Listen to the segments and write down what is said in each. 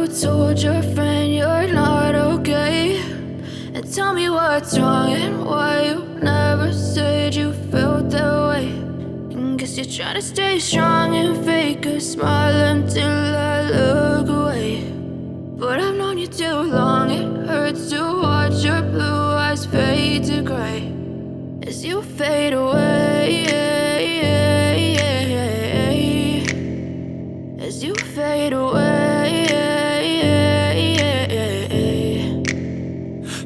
told your friend you're not okay? And tell me what's wrong and why you never said you felt that way. And guess you're trying to stay strong and fake a smile until I look away. But I've known you too long, it hurts to watch your blue eyes fade to gray as you fade away, as you fade away.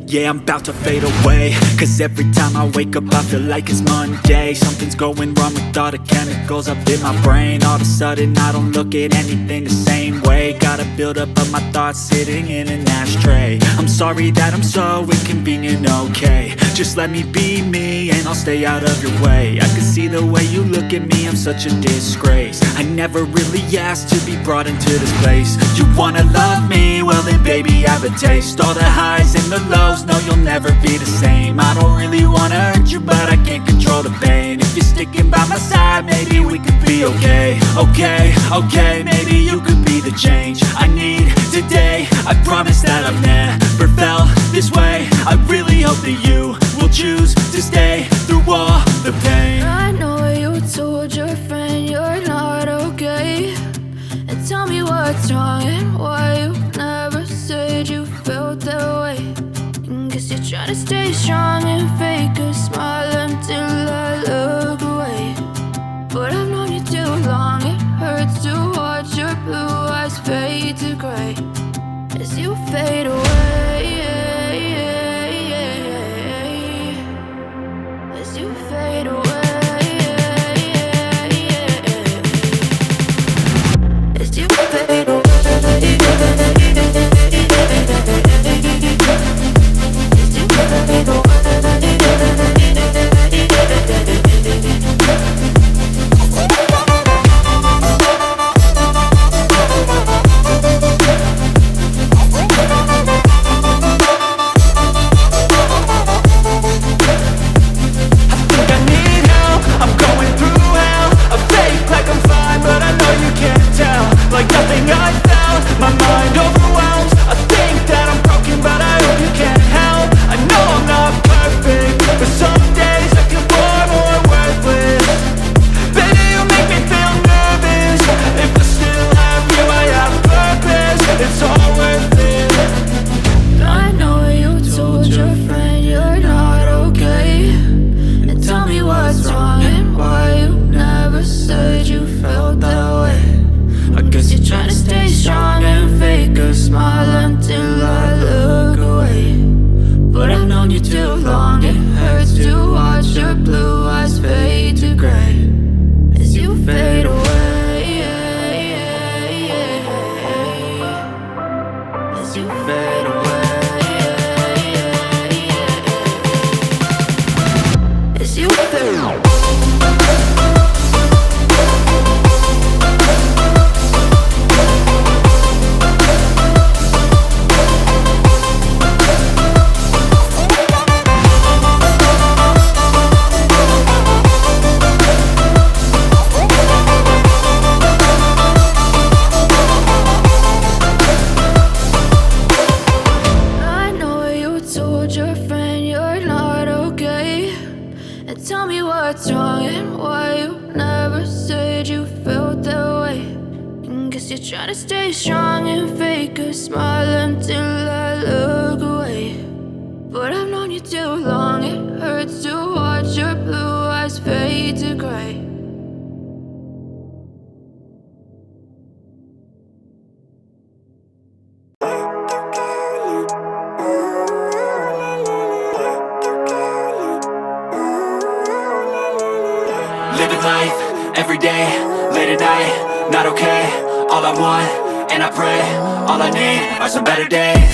Yeah, I'm about to fade away, cause every time I wake up I feel like it's Monday. Something's going wrong with all the chemicals up in my brain. All of a sudden I don't look at anything the same way. Gotta build up of my thoughts sitting in an ashtray. I'm sorry that I'm so inconvenient, okay? Just let me be me and I'll stay out of your way. I can see the way you look at me, I'm such a disgrace. I never really asked to be brought into this place. You wanna love me? Well then baby have a taste. All the highs and the lows, no, you'll never be the same. I don't really wanna hurt you, but I can't control the pain. If you're sticking by my side, maybe we could be okay. Okay, maybe you could be the change I need today. I promise that I've never felt this way. I really hope that you will choose to stay through all the pain. I know you told your friend you're not okay. And tell me what's wrong and why you never said you felt that way. Guess you're trying to stay strong and fake a smile until I look away. But I've known you too long, it hurts to watch your blue eyes fade to gray as you fade away, as you fade away, as you fade away.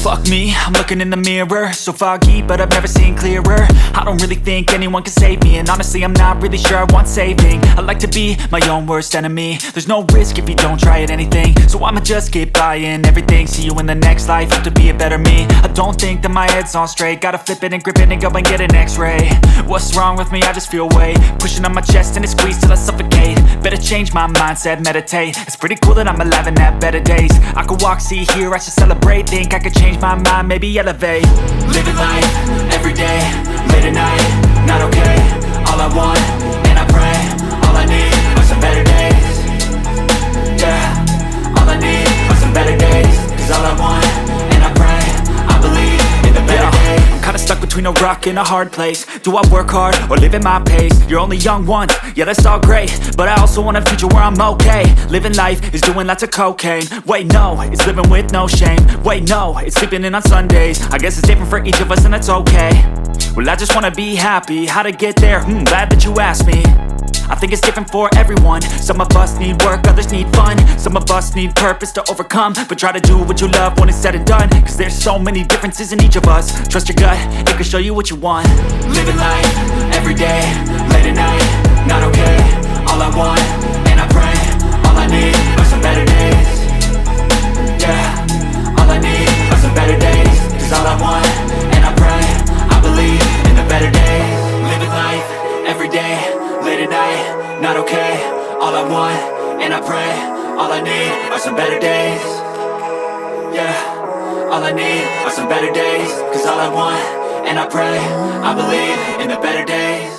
Fuck me, I'm looking in the mirror, so foggy, but I've never seen clearer. I don't really think anyone can save me, and honestly I'm not really sure I want saving. I like to be my own worst enemy. There's no risk if you don't try at anything, so I'ma just keep buying everything. See you in the next life, have to be a better me. I don't think that my head's on straight, gotta flip it and grip it and go and get an x-ray. What's wrong with me? I just feel weight pushing on my chest and it squeezes till I suffocate. Better change my mindset, meditate. It's pretty cool that I'm alive and have better days. days. I could walk, see, hear, I should celebrate. Think I could change my mind, maybe elevate. Living life, everyday, late at night, not okay. All I want, and I pray, all I need are some better days. Yeah, all I need are some better days. Cause all I want, and I pray, I believe in the better days. I'm kinda stuck between a rock and a hard place. Do I work hard or live at my pace? You're only young once, yeah that's all great, but I also want a future where I'm okay. Living life is doing lots of cocaine. Wait no, it's living with no shame. Wait no, it's sleeping in on Sundays. I guess it's different for each of us and that's okay. Well I just wanna be happy, how to get there? Glad that you asked me. I think it's different for everyone. Some of us need work, others need fun. Some of us need purpose to overcome. But try to do what you love when it's said and done. Cause there's so many differences in each of us. Trust your gut, it can show you what you want. Living life, everyday, late at night, not okay. All I want, and I pray, all I need are some better days. Yeah, all I need are some better days. Cause all I want, and I pray, I believe in the better days. Living life, everyday, late at night, not okay. All I want, and I pray, all I need are some better days. Yeah, all I need are some better days. Cause all I want, and I pray, I believe in the better days.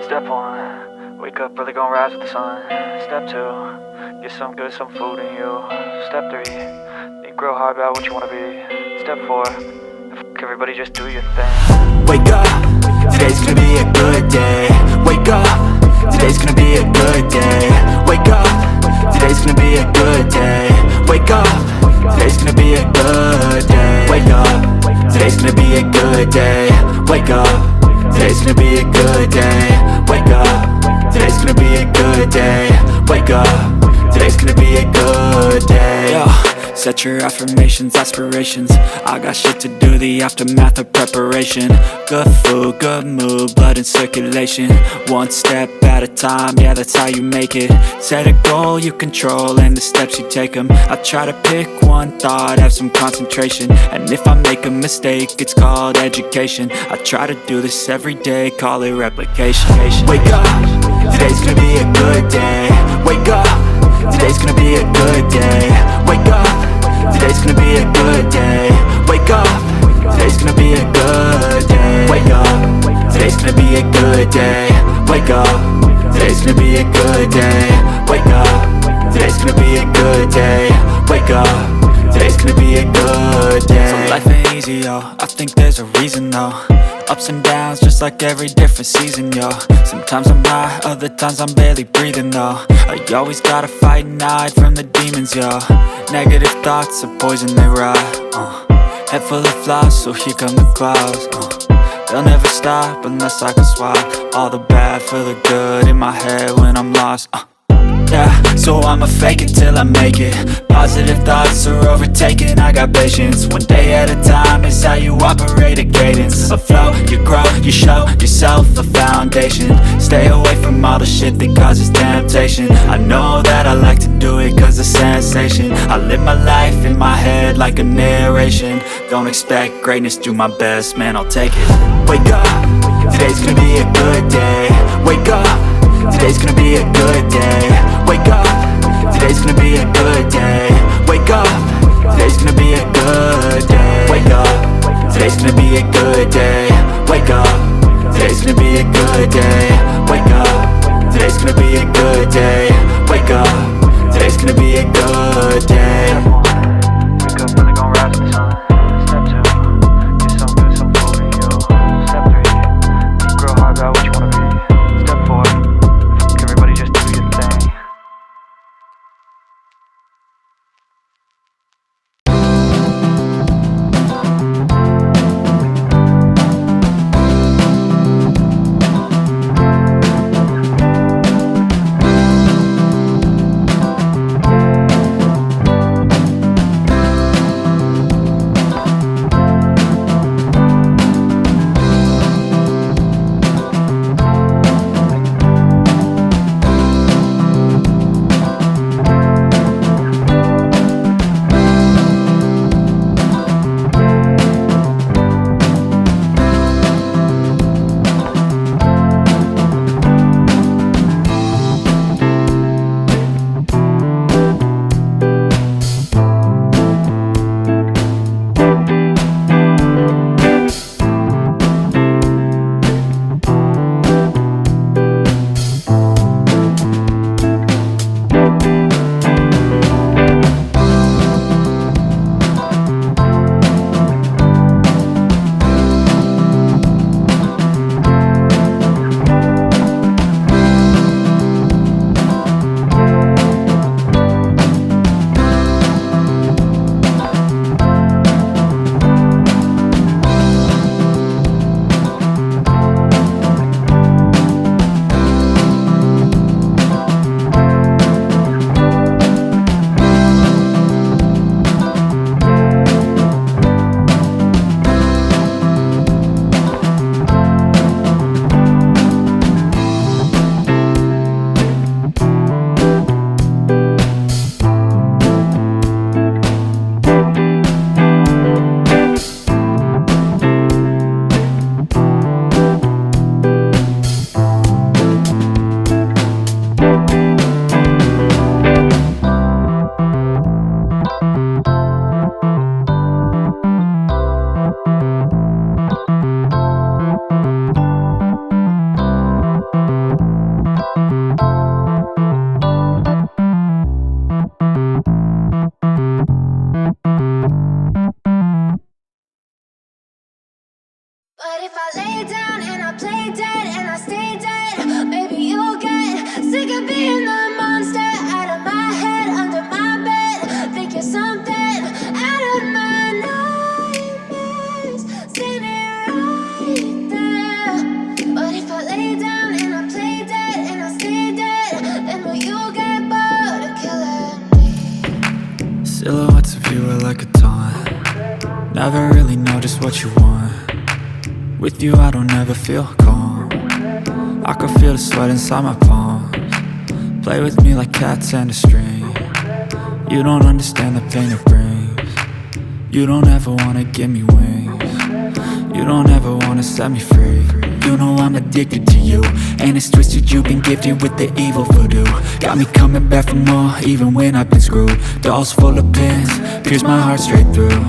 Step 1, wake up early, gonna rise with the sun. Step 2, get some good, some food in you. Step 3, think real hard about what you wanna be. Step 4, fuck everybody, just do your thing. Wake up, today's gonna be a good day. Wake up, today's gonna be a good day. Wake up, today's gonna be a good day. Wake up, today's gonna be a good day. Wake up, today's gonna be a good day. Wake up, today's gonna be a good day. Wake up, today's gonna be a good day. Wake up, today's gonna be a good day. Yo, set your affirmations, aspirations. I got shit to do, the aftermath of preparation. Good food, good mood, blood in circulation. One step at a time, yeah that's how you make it. Set a goal you control and the steps you take them. I try to pick one thought, have some concentration. And if I make a mistake, it's called education. I try to do this every day, call it replication. Wake up, today's gonna be a good day. Wake up, today's gonna be a good day. Wake up, today's gonna be a good day. Wake up, today's gonna be a good day. Wake up, today's gonna be a good day. Wake up, today's gonna be a good day. Wake up, today's gonna be a good day. Wake up, today's gonna be a good day. So life ain't easy, yo, I think there's a reason though. ups and downs, just like every different season, yo. Sometimes I'm high, other times I'm barely breathing, though. I always gotta fight and hide from the demons, yo. Negative thoughts are poison, they rot. Head full of flies, so here come the clouds. They'll never stop unless I can swap all the bad for the good in my head when I'm lost. Yeah, so I'ma fake it till I make it. Positive thoughts are overtaken, I got patience. One day at a time is how you operate a cadence. A flow, you grow, you show yourself a foundation. Stay away from all the shit that causes temptation. I know that I like to do it cause it's sensation. I live my life in my head like a narration. Don't expect greatness, do my best, man, I'll take it. Wake up, today's gonna be a good day. Wake up, today's gonna be a good day. Wake up, today's gonna be a good day. Wake up, today's gonna be a good day. Wake up, today's gonna be a good day. Wake up, today's gonna be a good day. Wake up, today's gonna be a good day. Wake up, today's gonna be a good day. Wake up, really gon' rise in the sun. Step 2, get some good, some food in you. Step 3, think real hard about what you wanna be. Step 4, everybody just do your thing. If I lay down and I play dead and I stay dead, maybe you'll get sick of being the monster out of my head, under my bed. Think you're something out of my nightmares, standing right there. But if I lay down and I play dead and I stay dead, then will you get bored of killing me? Silhouettes of you are like a taunt. Never really know just what you want. With you I don't ever feel calm. I can feel the sweat inside my palms. Play with me like cats and a string. You don't understand the pain it brings. You don't ever wanna give me wings. You don't ever wanna set me free. You know I'm addicted to you, and it's twisted, you've been gifted with the evil voodoo. Got me coming back for more, even when I've been screwed. Dolls full of pins, pierce my heart straight through.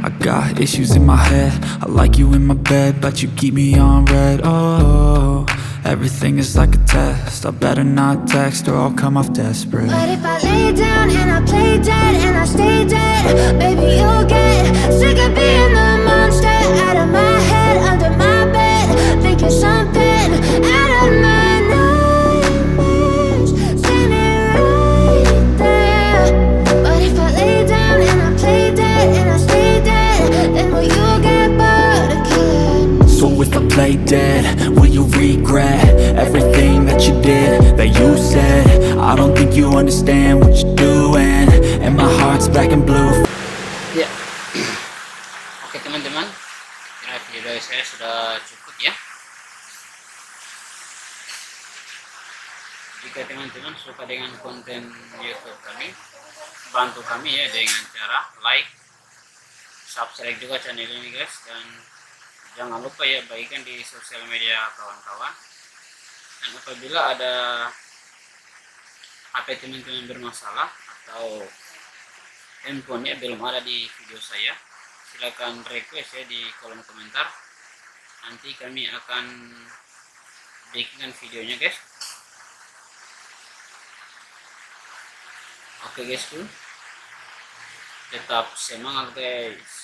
I got issues in my head, I like you in my bed, but you keep me on red. Oh, everything is like a test, I better not text or I'll come off desperate. But if I lay down and I play dead and I stay dead, baby you'll get sick of being the monster out of my head, I don't think you understand what you're doing, and my heart's black and blue. Ya, oke teman-teman, kira video dari saya sudah cukup ya. Jika teman-teman suka dengan konten YouTube kami, bantu kami ya dengan cara like, subscribe juga channel ini guys, dan jangan lupa ya bagikan di sosial media kawan-kawan. Dan apabila ada HP teman-teman bermasalah atau handphonenya belum ada di video saya, silakan request ya di kolom komentar, nanti kami akan bikinkan videonya guys. Oke guys, tetap semangat guys.